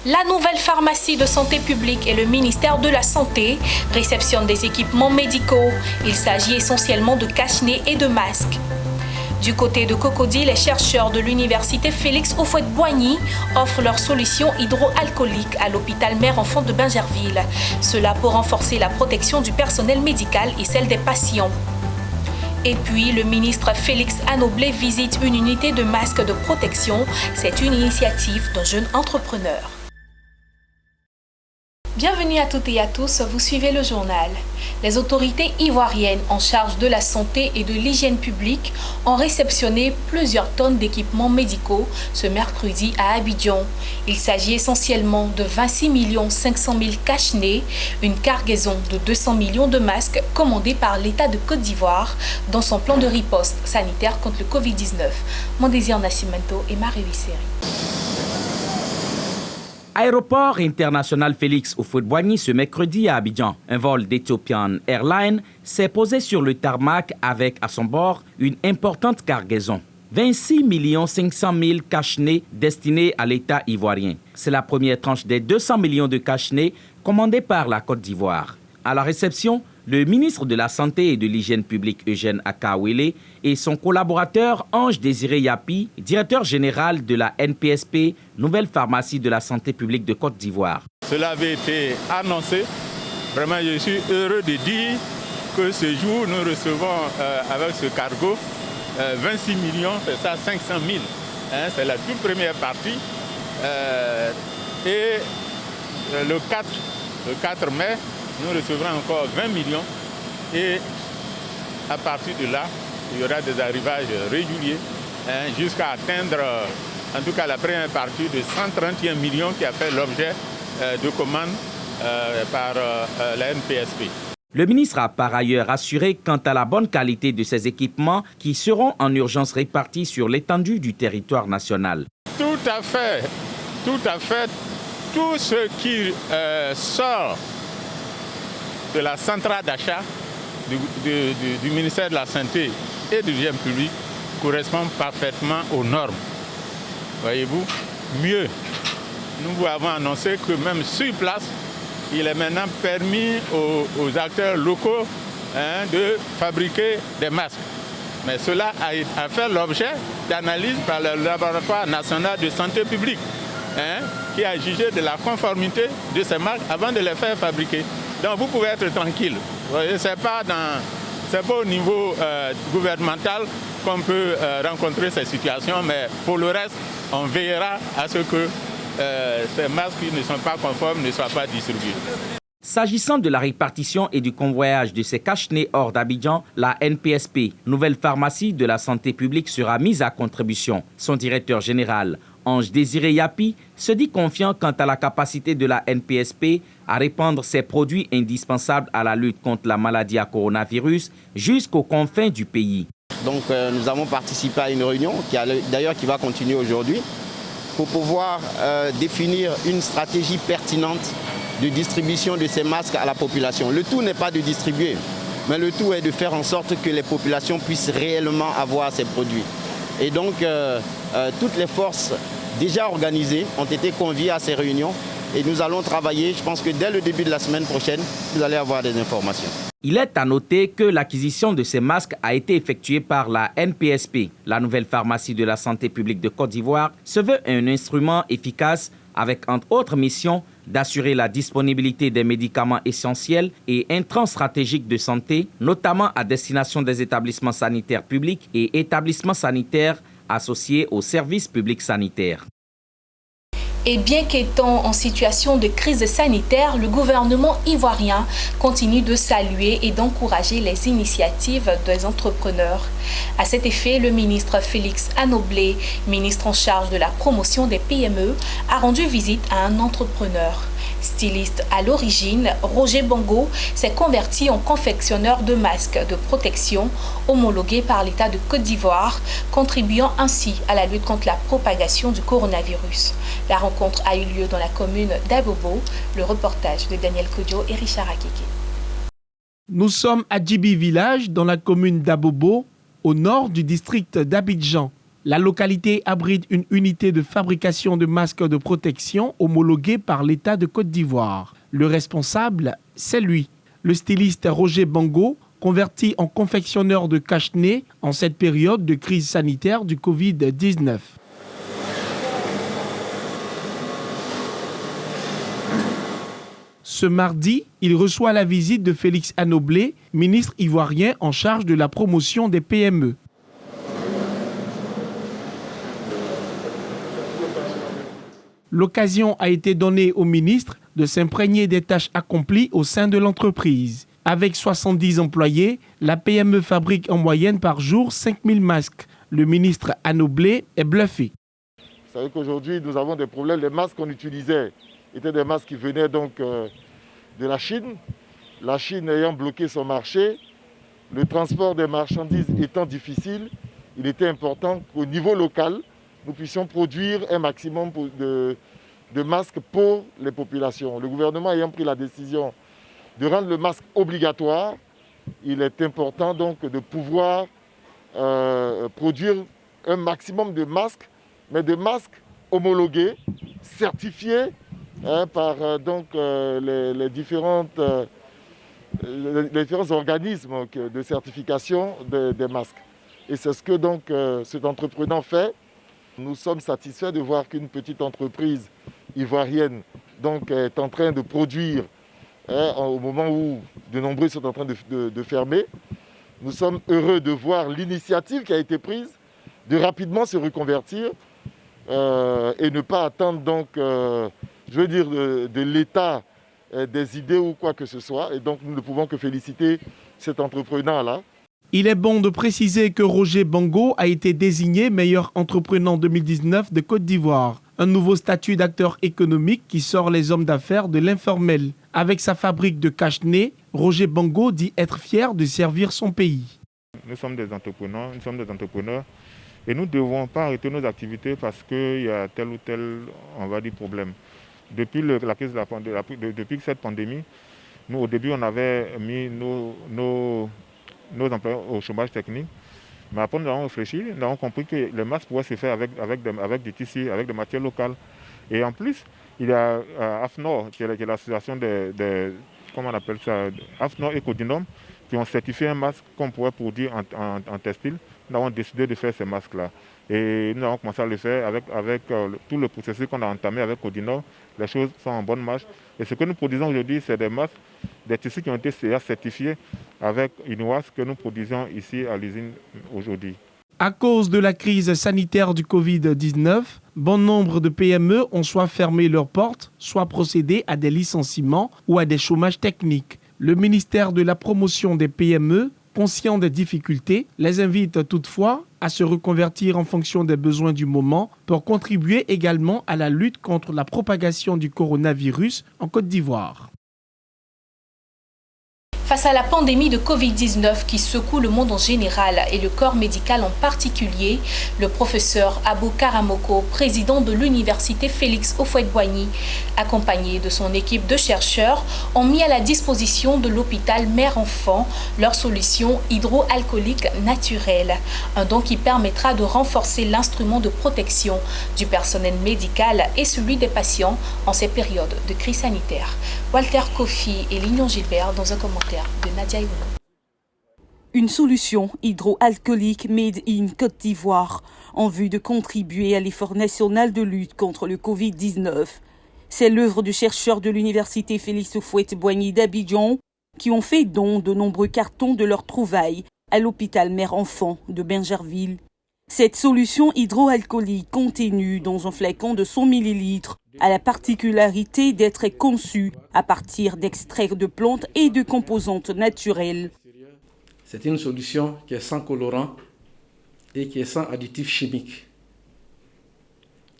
La nouvelle pharmacie de santé publique et le ministère de la Santé réceptionnent des équipements médicaux. Il s'agit essentiellement de cache-nez et de masques. Du côté de Cocody, les chercheurs de l'université Félix Houphouët-Boigny offrent leur solution hydroalcoolique à l'hôpital mère-enfant de Bingerville. Cela pour renforcer la protection du personnel médical et celle des patients. Et puis, le ministre Félix Anoblé visite une unité de masques de protection. C'est une initiative d'un jeune entrepreneur. Bienvenue à toutes et à tous, vous suivez le journal. Les autorités ivoiriennes en charge de la santé et de l'hygiène publique ont réceptionné plusieurs tonnes d'équipements médicaux ce mercredi à Abidjan. Il s'agit essentiellement de 26 500 000 cache-nez, une cargaison de 200 millions de masques commandés par l'État de Côte d'Ivoire dans son plan de riposte sanitaire contre le Covid-19. Mon désir Nascimento et Marie Wisseri. Aéroport international Félix Houphouët-Boigny ce mercredi à Abidjan. Un vol d'Ethiopian Airlines s'est posé sur le tarmac avec à son bord une importante cargaison. 26 500 000 cache-nez destinés à l'État ivoirien. C'est la première tranche des 200 millions de cache-nez commandés par la Côte d'Ivoire. À la réception, le ministre de la Santé et de l'Hygiène publique Eugène Akawele et son collaborateur Ange Désiré Yapi, directeur général de la NPSP, nouvelle pharmacie de la santé publique de Côte d'Ivoire. Cela avait été annoncé. Vraiment, je suis heureux de dire que ce jour, nous recevons avec ce cargo 26 millions, c'est ça, 500 000. C'est la toute première partie. Et le 4 mai, nous recevrons encore 20 millions et à partir de là, il y aura des arrivages réguliers jusqu'à atteindre en tout cas la première partie de 131 millions qui a fait l'objet de commandes par la NPSP. Le ministre a par ailleurs assuré quant à la bonne qualité de ces équipements qui seront en urgence répartis sur l'étendue du territoire national. Tout à fait. Tout ce qui sort de la centrale d'achat du ministère de la Santé et de l'Hygiène publique correspond parfaitement aux normes. Voyez-vous, mieux, nous vous avons annoncé que même sur place, il est maintenant permis aux acteurs locaux de fabriquer des masques. Mais cela a fait l'objet d'analyse par le laboratoire national de santé publique qui a jugé de la conformité de ces masques avant de les faire fabriquer. Donc vous pouvez être tranquille. Ce n'est pas au niveau gouvernemental qu'on peut rencontrer ces situations, mais pour le reste, on veillera à ce que ces masques qui ne sont pas conformes ne soient pas distribués. S'agissant de la répartition et du convoyage de ces cache-nez hors d'Abidjan, la NPSP, nouvelle pharmacie de la santé publique, sera mise à contribution. Son directeur général, Ange Désiré Yapi, se dit confiant quant à la capacité de la NPSP à répandre ses produits indispensables à la lutte contre la maladie à coronavirus jusqu'aux confins du pays. Donc nous avons participé à une réunion qui va continuer aujourd'hui pour pouvoir définir une stratégie pertinente de distribution de ces masques à la population. Le tout n'est pas de distribuer, mais le tout est de faire en sorte que les populations puissent réellement avoir ces produits. Et donc toutes les forces déjà organisées ont été conviées à ces réunions et nous allons travailler. Je pense que dès le début de la semaine prochaine, vous allez avoir des informations. Il est à noter que l'acquisition de ces masques a été effectuée par la NPSP. La nouvelle pharmacie de la santé publique de Côte d'Ivoire se veut un instrument efficace avec entre autres missions d'assurer la disponibilité des médicaments essentiels et intrants stratégiques de santé, notamment à destination des établissements sanitaires publics et établissements sanitaires associés aux services publics sanitaires. Et bien qu'étant en situation de crise sanitaire, le gouvernement ivoirien continue de saluer et d'encourager les initiatives des entrepreneurs. À cet effet, le ministre Félix Anoblé, ministre en charge de la promotion des PME, a rendu visite à un entrepreneur. Styliste à l'origine, Roger Bongo s'est converti en confectionneur de masques de protection homologués par l'État de Côte d'Ivoire, contribuant ainsi à la lutte contre la propagation du coronavirus. La rencontre a eu lieu dans la commune d'Abobo. Le reportage de Daniel Kodjo et Richard Akeke. Nous sommes à Djibi Village, dans la commune d'Abobo, au nord du district d'Abidjan. La localité abrite une unité de fabrication de masques de protection homologuée par l'État de Côte d'Ivoire. Le responsable, c'est lui, le styliste Roger Bango, converti en confectionneur de cache-nez en cette période de crise sanitaire du Covid-19. Ce mardi, il reçoit la visite de Félix Anoblé, ministre ivoirien en charge de la promotion des PME. L'occasion a été donnée au ministre de s'imprégner des tâches accomplies au sein de l'entreprise. Avec 70 employés, la PME fabrique en moyenne par jour 5000 masques. Le ministre Anoblé est bluffé. Vous savez qu'aujourd'hui, nous avons des problèmes. Les masques qu'on utilisait étaient des masques qui venaient donc de la Chine. La Chine ayant bloqué son marché, le transport des marchandises étant difficile, il était important qu'au niveau local, nous puissions produire un maximum de masques pour les populations. Le gouvernement ayant pris la décision de rendre le masque obligatoire, il est important donc de pouvoir produire un maximum de masques, mais de masques homologués, certifiés par les différents organismes de certification des masques. Et c'est ce que donc cet entrepreneur fait. Nous sommes satisfaits de voir qu'une petite entreprise ivoirienne donc, est en train de produire au moment où de nombreux sont en train de fermer. Nous sommes heureux de voir l'initiative qui a été prise de rapidement se reconvertir et ne pas attendre donc, de l'État des idées ou quoi que ce soit. Et donc nous ne pouvons que féliciter cet entrepreneur-là. Il est bon de préciser que Roger Bango a été désigné meilleur entrepreneur 2019 de Côte d'Ivoire. Un nouveau statut d'acteur économique qui sort les hommes d'affaires de l'informel. Avec sa fabrique de cache-nez, Roger Bango dit être fier de servir son pays. Nous sommes des entrepreneurs et nous ne devons pas arrêter nos activités parce qu'il y a tel ou tel, on va dire, problème. Depuis la crise de la pandémie, depuis cette pandémie, nous au début on avait mis nos employés au chômage technique. Mais après, nous avons réfléchi, nous avons compris que les masques pouvaient se faire avec des tissus, avec des matières locales. Et en plus, il y a AFNOR, qui est l'association comment on appelle ça, AFNOR et Codinum, qui ont certifié un masque qu'on pourrait produire en textile. Nous avons décidé de faire ces masques-là. Et nous avons commencé à le faire avec tout le processus qu'on a entamé avec Codinum. Les choses sont en bonne marche. Et ce que nous produisons aujourd'hui, c'est des masques, des tissus qui ont été certifiés avec UNIWAS que nous produisons ici à l'usine aujourd'hui. À cause de la crise sanitaire du Covid-19, bon nombre de PME ont soit fermé leurs portes, soit procédé à des licenciements ou à des chômages techniques. Le ministère de la promotion des PME, conscient des difficultés, les invite toutefois à se reconvertir en fonction des besoins du moment pour contribuer également à la lutte contre la propagation du coronavirus en Côte d'Ivoire. Face à la pandémie de Covid-19 qui secoue le monde en général et le corps médical en particulier, le professeur Abou Karamoko, président de l'université Félix Houphouët-Boigny, accompagné de son équipe de chercheurs, ont mis à la disposition de l'hôpital mère-enfant leur solution hydroalcoolique naturelle. Un don qui permettra de renforcer l'instrument de protection du personnel médical et celui des patients en ces périodes de crise sanitaire. Walter Kofi et Lignon Gilbert dans un commentaire de Nadia Younou. Une solution hydroalcoolique made in Côte d'Ivoire en vue de contribuer à l'effort national de lutte contre le Covid-19. C'est l'œuvre de chercheurs de l'université Félix Houphouët-Boigny d'Abidjan qui ont fait don de nombreux cartons de leurs trouvailles à l'hôpital mère-enfant de Bingerville. Cette solution hydroalcoolique contenue dans un flacon de 100 ml a la particularité d'être conçue à partir d'extraits de plantes et de composantes naturelles. C'est une solution qui est sans colorant et qui est sans additifs chimiques.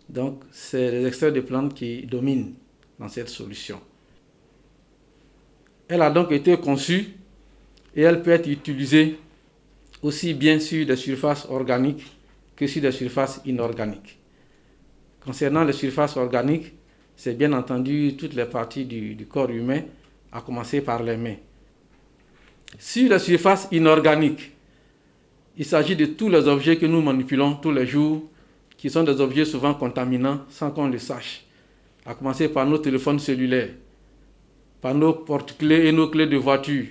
Donc, c'est les extraits de plantes qui dominent dans cette solution. Elle a donc été conçue et elle peut être utilisée aussi bien sur des surfaces organiques que sur des surfaces inorganiques. Concernant les surfaces organiques, c'est bien entendu toutes les parties du corps humain, à commencer par les mains. Sur les surfaces inorganiques, Il s'agit de tous les objets que nous manipulons tous les jours, qui sont des objets souvent contaminants sans qu'on le sache, à commencer par nos téléphones cellulaires, par nos porte-clés et nos clés de voiture.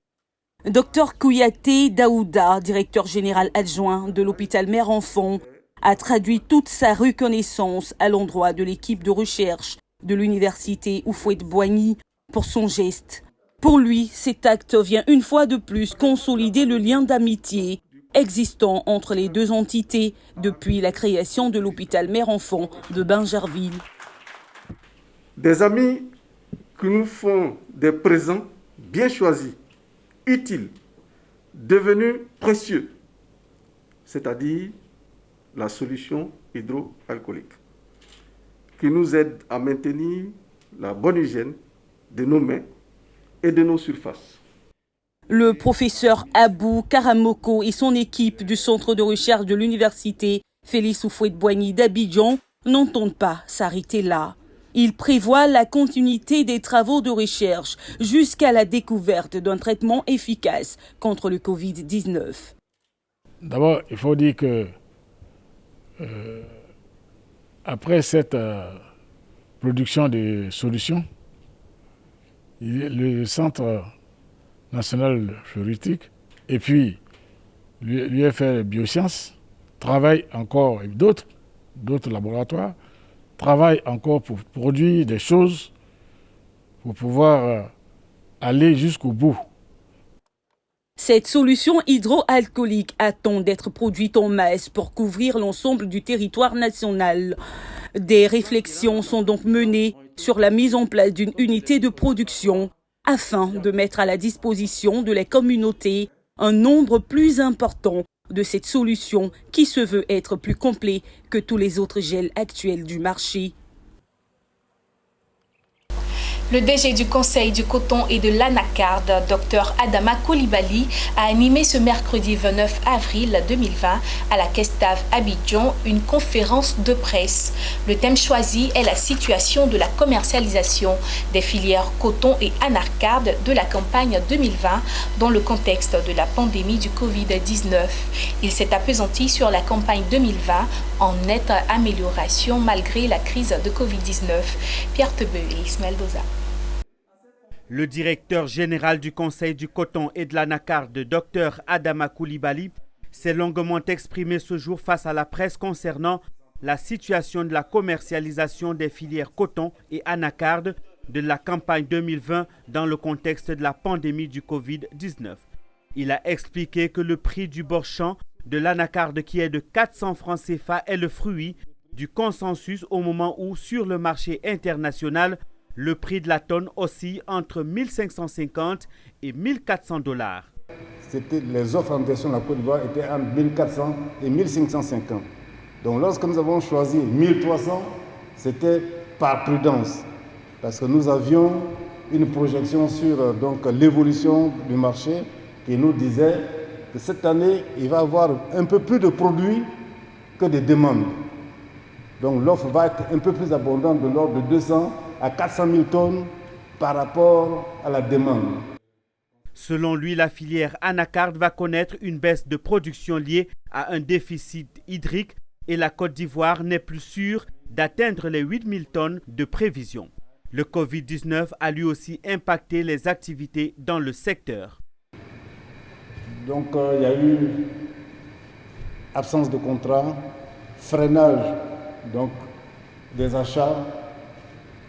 Dr Kouyaté Daouda, directeur général adjoint de l'hôpital Mère-Enfant, a traduit toute sa reconnaissance à l'endroit de l'équipe de recherche de l'université Houphouët-Boigny pour son geste. Pour lui, cet acte vient une fois de plus consolider le lien d'amitié existant entre les deux entités depuis la création de l'hôpital Mère-Enfant de Bingerville. Des amis qui nous font des présents bien choisis, utiles, devenus précieux, c'est-à-dire la solution hydroalcoolique, qui nous aide à maintenir la bonne hygiène de nos mains et de nos surfaces. Le professeur Abou Karamoko et son équipe du centre de recherche de l'université Félix Houphouët-Boigny d'Abidjan n'entendent pas s'arrêter là. Ils prévoient la continuité des travaux de recherche jusqu'à la découverte d'un traitement efficace contre le Covid-19. D'abord, il faut dire que après cette production de solutions, le Centre national fleuristique et puis l'UFR Biosciences travaillent encore, et d'autres laboratoires travaillent encore pour produire des choses pour pouvoir aller jusqu'au bout. Cette solution hydroalcoolique attend d'être produite en masse pour couvrir l'ensemble du territoire national. Des réflexions sont donc menées sur la mise en place d'une unité de production afin de mettre à la disposition de la communauté un nombre plus important de cette solution qui se veut être plus complet que tous les autres gels actuels du marché. Le DG du Conseil du coton et de l'anacarde, Dr Adama Coulibaly, a animé ce mercredi 29 avril 2020 à la Kestave Abidjan une conférence de presse. Le thème choisi est la situation de la commercialisation des filières coton et anacarde de la campagne 2020 dans le contexte de la pandémie du Covid-19. Il s'est appesanti sur la campagne 2020 en nette amélioration malgré la crise de Covid-19. Pierre Tebeu et Ismaël Doza. Le directeur général du Conseil du coton et de l'anacarde, Dr Adama Coulibaly, s'est longuement exprimé ce jour face à la presse concernant la situation de la commercialisation des filières coton et anacarde de la campagne 2020 dans le contexte de la pandémie du Covid-19. Il a expliqué que le prix du bord-champ de l'anacarde qui est de 400 francs CFA est le fruit du consensus au moment où, sur le marché international, le prix de la tonne oscille entre 1550 et 1400 $. Les offres en direction de la Côte d'Ivoire étaient entre 1400 et 1550. Donc lorsque nous avons choisi 1300, c'était par prudence, parce que nous avions une projection sur l'évolution du marché qui nous disait que cette année, il va y avoir un peu plus de produits que de demandes. Donc l'offre va être un peu plus abondante, de l'ordre de 200 à 400 000 tonnes par rapport à la demande. Selon lui, la filière anacarde va connaître une baisse de production liée à un déficit hydrique et la Côte d'Ivoire n'est plus sûre d'atteindre les 8000 tonnes de prévision. Le Covid-19 a lui aussi impacté les activités dans le secteur. Donc il y a eu absence de contrat, freinage des achats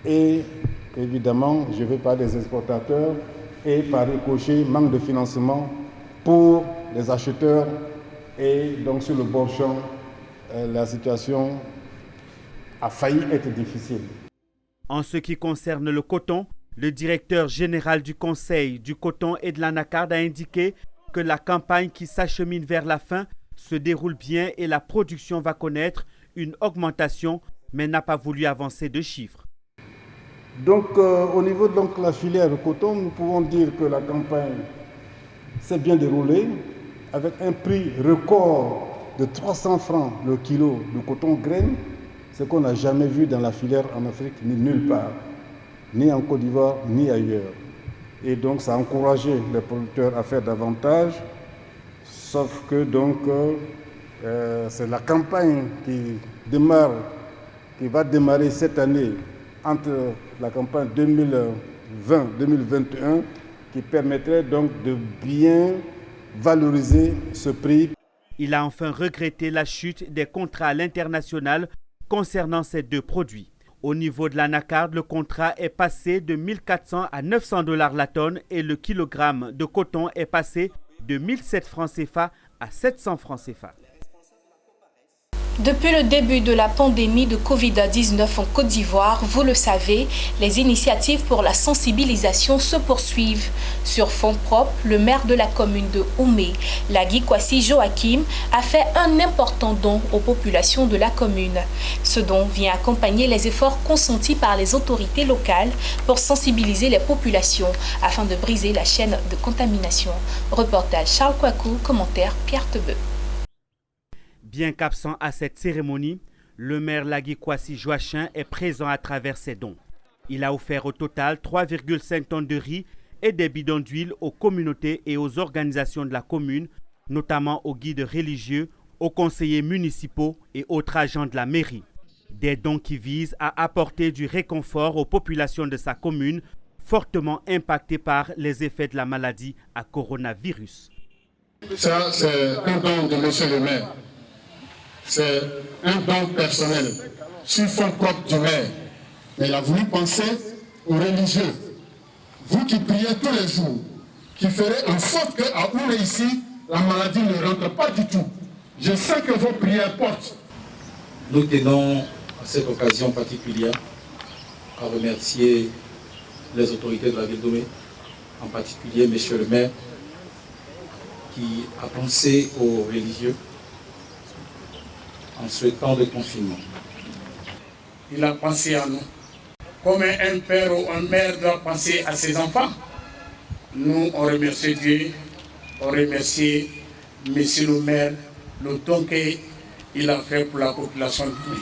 et évidemment, je vais parler des exportateurs et par ricochet, manque de financement pour les acheteurs et donc sur le bord-champ, la situation a failli être difficile. En ce qui concerne le coton, le directeur général du Conseil du coton et de l'anacarde a indiqué que la campagne qui s'achemine vers la fin se déroule bien et la production va connaître une augmentation, mais n'a pas voulu avancer de chiffres. Donc au niveau de la filière coton, nous pouvons dire que la campagne s'est bien déroulée avec un prix record de 300 francs le kilo de coton graine, ce qu'on n'a jamais vu dans la filière en Afrique, ni nulle part, ni en Côte d'Ivoire, ni ailleurs. Et donc ça a encouragé les producteurs à faire davantage, Sauf que donc c'est la campagne qui va démarrer cette année entre la campagne 2020-2021 qui permettrait donc de bien valoriser ce prix. Il a enfin regretté la chute des contrats à l'international concernant ces deux produits. Au niveau de l'anacarde, le contrat est passé de 1 400 à 900 $ la tonne et le kilogramme de coton est passé de 1 007 francs CFA à 700 francs CFA. Depuis le début de la pandémie de Covid-19 en Côte d'Ivoire, vous le savez, les initiatives pour la sensibilisation se poursuivent. Sur fonds propres, le maire de la commune de Oumé, Lagui Kwasi Joachim, a fait un important don aux populations de la commune. Ce don vient accompagner les efforts consentis par les autorités locales pour sensibiliser les populations afin de briser la chaîne de contamination. Reportage Charles Kouakou, commentaire Pierre Tebeu. Bien qu'absent à cette cérémonie, le maire Lagui Kwasi Joachim est présent à travers ses dons. Il a offert au total 3,5 tonnes de riz et des bidons d'huile aux communautés et aux organisations de la commune, notamment aux guides religieux, aux conseillers municipaux et autres agents de la mairie. Des dons qui visent à apporter du réconfort aux populations de sa commune, fortement impactées par les effets de la maladie à coronavirus. Ça, c'est un don de monsieur le maire. C'est un don personnel, sur fonds propres du maire. Mais il a voulu penser aux religieux. Vous qui priez tous les jours, qui ferez en sorte qu'à Oumé ici, la maladie ne rentre pas du tout. Je sais que vos prières portent. Nous tenons à cette occasion particulière à remercier les autorités de la ville d'Oumé, en particulier monsieur le maire, qui a pensé aux religieux en ce temps de confinement. Il a pensé à nous. Comme un père ou un mère doit penser à ses enfants, nous on remercie Dieu, on remercie monsieur le maire, le don qu'il a fait pour la population de Oumé.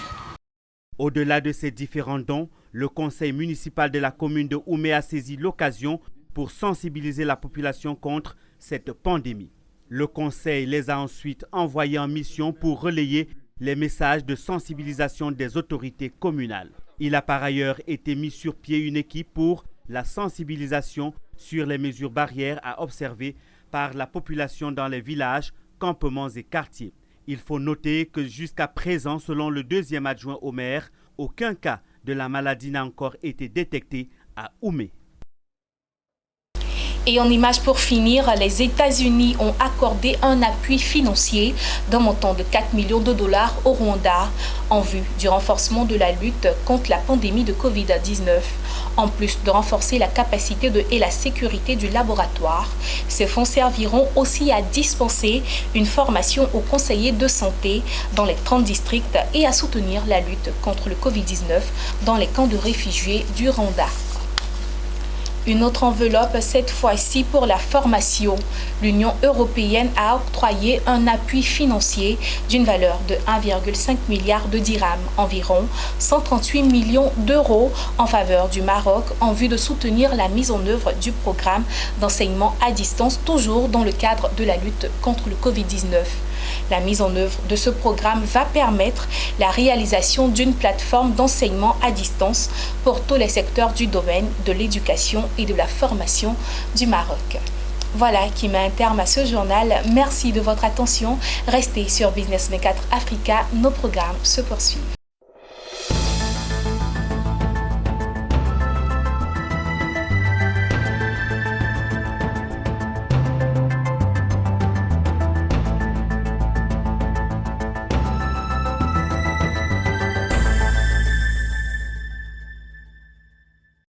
Au-delà de ces différents dons, le conseil municipal de la commune de Oumé a saisi l'occasion pour sensibiliser la population contre cette pandémie. Le conseil les a ensuite envoyés en mission pour relayer les messages de sensibilisation des autorités communales. Il a par ailleurs été mis sur pied une équipe pour la sensibilisation sur les mesures barrières à observer par la population dans les villages, campements et quartiers. Il faut noter que jusqu'à présent, selon le deuxième adjoint au maire, aucun cas de la maladie n'a encore été détecté à Oumé. Et en image pour finir, les États-Unis ont accordé un appui financier d'un montant de 4 millions de $ au Rwanda en vue du renforcement de la lutte contre la pandémie de Covid-19. En plus de renforcer la capacité et la sécurité du laboratoire, ces fonds serviront aussi à dispenser une formation aux conseillers de santé dans les 30 districts et à soutenir la lutte contre le Covid-19 dans les camps de réfugiés du Rwanda. Une autre enveloppe, cette fois-ci pour la formation. L'Union européenne a octroyé un appui financier d'une valeur de 1,5 milliard de dirhams, environ 138 millions d'euros en faveur du Maroc en vue de soutenir la mise en œuvre du programme d'enseignement à distance, toujours dans le cadre de la lutte contre le Covid-19. La mise en œuvre de ce programme va permettre la réalisation d'une plateforme d'enseignement à distance pour tous les secteurs du domaine de l'éducation et de la formation du Maroc. Voilà qui met un terme à ce journal. Merci de votre attention. Restez sur Business 24 Africa. Nos programmes se poursuivent.